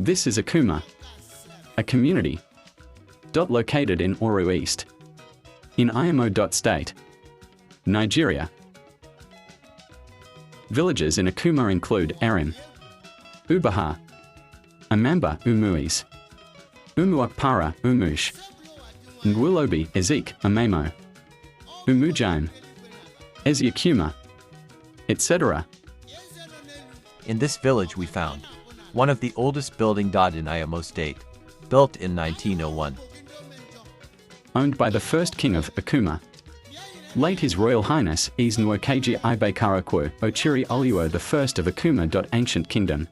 This is Akuma, a community located in Oru East, in Imo State, Nigeria. Villages in Akuma include Erim, Ubaha, Amamba Umuis, Umuakpara Umush, Nwulobi Ezik Amemo, Umujaim, Eziakuma, etc. In this village we found one of the oldest building in Imo State, built in 1901. Owned by the first king of Akuma, late His Royal Highness King Nwokeji Ibeakaokwu, Ochiri Oluo I of Akuma. Ancient Kingdom.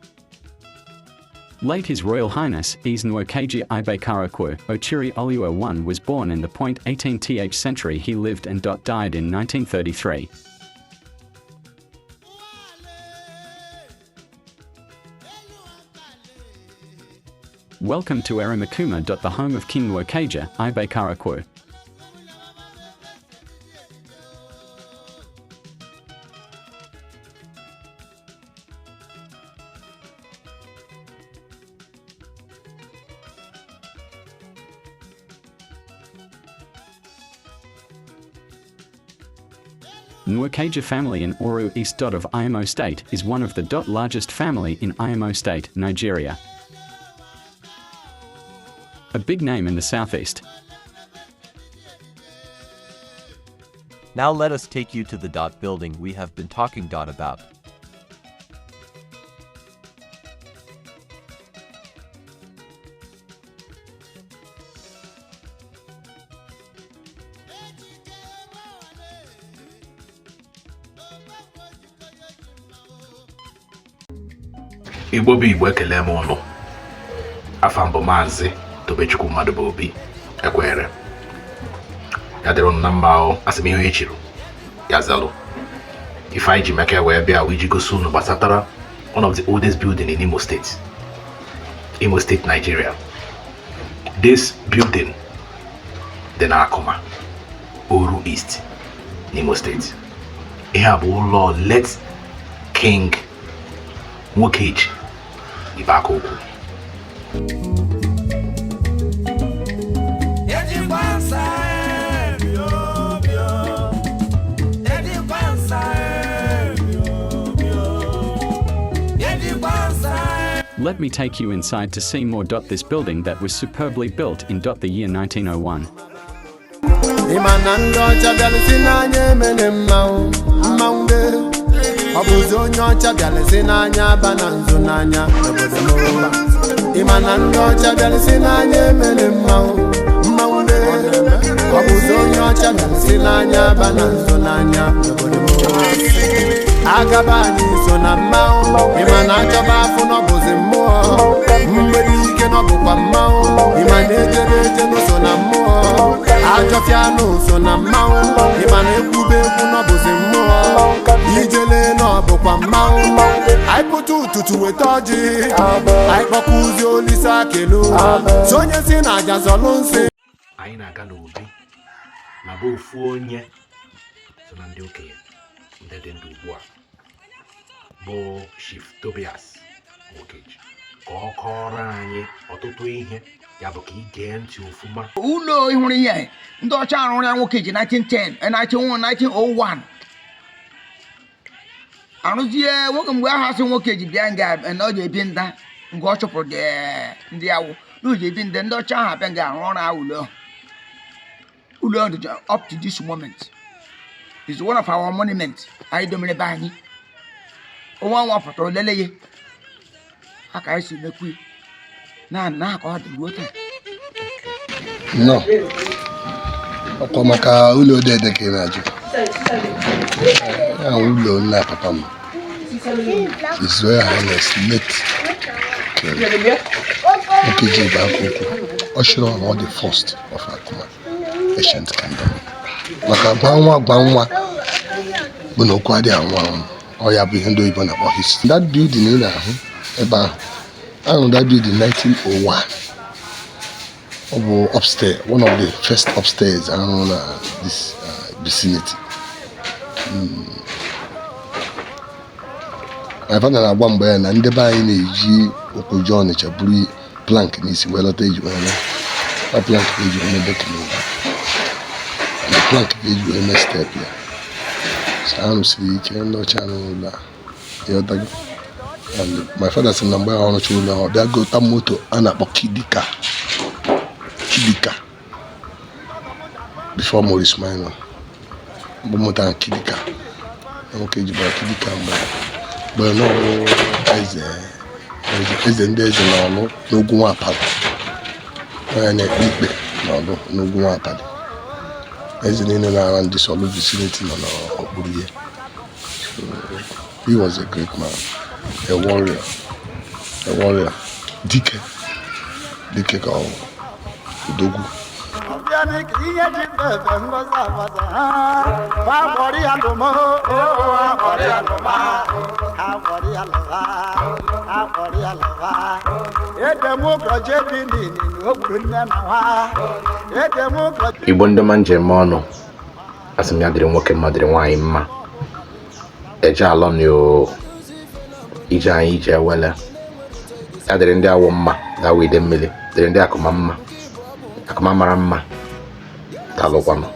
Late His Royal Highness King Nwokeji Ibeakaokwu, Ochiri Oluo I was born in the 18th century. He lived and died in 1933. Welcome to Erim Akuma. The home of King Nwokeji Ibeakaokwu. Nwokeji family in Oru East of Imo State is one of the largest family in Imo State, Nigeria. A big name in the southeast. Now let us take you to the building we have been talking about. Igbo ekele m unu. Afam bụ Maazị Tobechukwu Mmadubuobi, Ekwere. Ya dịrị unu na mma o, asị m ihe echiru ya zalụ. Ife anyị ji meke wee bịa wee ji gosi unu gbasatara one of the oldest building in Imo State, Nigeria. This building dị na Akuma, Oru East, Imo State. Ihe a bụ ụlọ late King Nwokeji Ibeakaokwu. Let me take you inside to see more. This building that was superbly built in the year 1901. Agabani so na mao imana achọba afụ n'ọbụzi mmụọ mgbede ike n'ọbụkwa mmao imana ejebeje n'so na mmụọ ajọfịa n'so na mmao imana ekwube ekwu n'ọbụzi mmụọ ijele n'ọbụkwa mmao anyị pụta ụtụtụ weta ọjị anyị kpọkụzi Olisa kelu so onye si na aja zọlụ nsị. Anyị na-aga n'obi ma bụ ofu onye so na ndị okenye ndị dị ndụ ugbu a bụ Chief Tobias Nwokeji ka ọ kọrọ anyị ọtụtụ ihe ya bụ ka ị gee ntị ofụma. Ụlọ ihụrụ ihe ndị ọcha arụrụ ya Nwokeji 1910 1901 arụzie nwoke mgbe aha sị Nwokeji bịa nga na ọ ga-ebi nda nke ọ chụpụrụ ndị awụ na ụjọ ebi ndị ọcha ahụ abịa nga arụ ọrụ ahụ ụlọ up to this moment is one of our monuments. I domine bani. One one photo lele. I see the queen. Na ko the water. No. Okomaka ulo de ke naji. Ulo na papa m. His Royal Highness late Nwokeji Ibeakaokwu, Ochiri Oluo the first of Akuma, ancient kingdom. Maka gbanwa bụ na okwu adị anwa ọ ya bụ ihe ndị oyibo na-akpọ history. That building ị na-ahụ ebe ahụ that building 1901. Ọ bụ upstairs, one of the first upstairs around this vicinity. my father na-agba mgbe ya na ndị be anyị na-eji Okoji Ọnịcha buru plank n'isi wee lọta eji wee na plank eji wee mebe na plank eji wee mee step ya ahụ siri ike ndị ọcha n'ụlọ a. And my father sị na mgbe ahụ ọrụcha ụlọ ahụ bịa gota moto a na-akpọ Kidika before Morris Minor bụ moto ahụ Kidika nwoke ji bara Kidika mgbe n'ọrụ eze ndị eze n'ọlụ n'ugwu Nwapali onye na-ekpe ikpe n'ọlụ n'ugwu Nwapali eze niile na-ara ndị Solu vicinity nọ n'okpuru ya. He was a great man, a warrior, dike ka udogwu. Igbo ndị ma njem ọnụ asị m ya dịrị nwoke mma dịrị nwaanyị mma eje alọ n'o ije anyị ije ewele ya dịrị ndị awọ mma dawa ide mmiri dịrị ndị akụma mara mma talụkwanụ